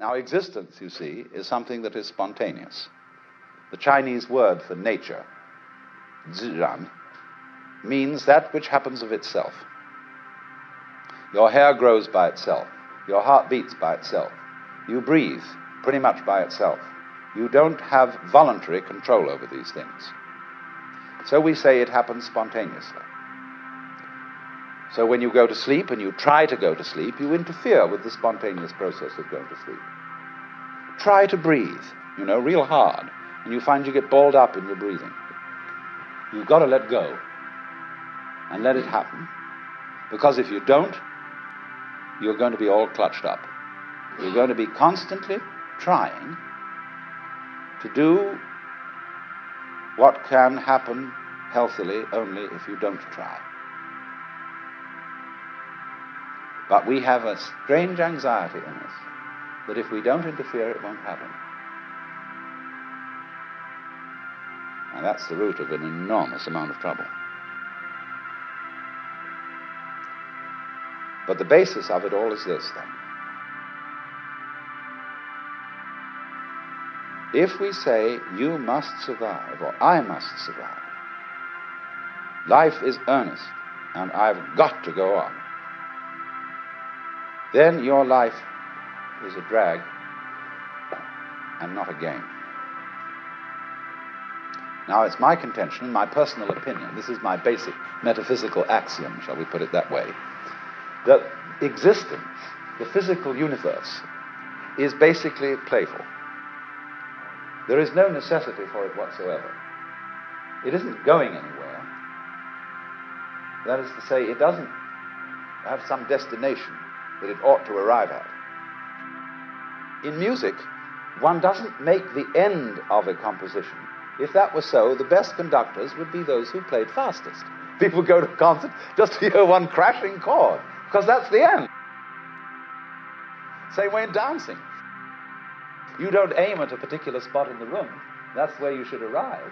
Now, existence, you see, is something that is spontaneous. The Chinese word for nature, zhiran, means that which happens of itself. Your hair grows by itself. Your heart beats by itself. You breathe pretty much by itself. You don't have voluntary control over these things. So we say it happens spontaneously. So when you go to sleep and you try to go to sleep, you interfere with the spontaneous process of going to sleep. Try to breathe, real hard, and you find you get balled up in your breathing. You've got to let go and let it happen, because if you don't, you're going to be all clutched up. You're going to be constantly trying to do what can happen healthily only if you don't try. But we have a strange anxiety in us that if we don't interfere, it won't happen. And that's the root of an enormous amount of trouble. But the basis of it all is this, then. If we say, you must survive, or I must survive, life is earnest, and I've got to go on, then your life is a drag and not a game. Now, it's my contention, my personal opinion, this is my basic metaphysical axiom, shall we put it that way, that existence, the physical universe, is basically playful. There is no necessity for it whatsoever. It isn't going anywhere. That is to say, it doesn't have some destination that it ought to arrive at. In music, one doesn't make the end of a composition. If that were so, the best conductors would be those who played fastest. People go to a concert just to hear one crashing chord, because that's the end. Same way in dancing. You don't aim at a particular spot in the room. That's where you should arrive.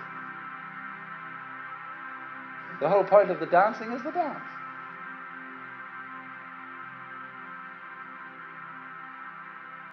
The whole point of the dancing is the dance.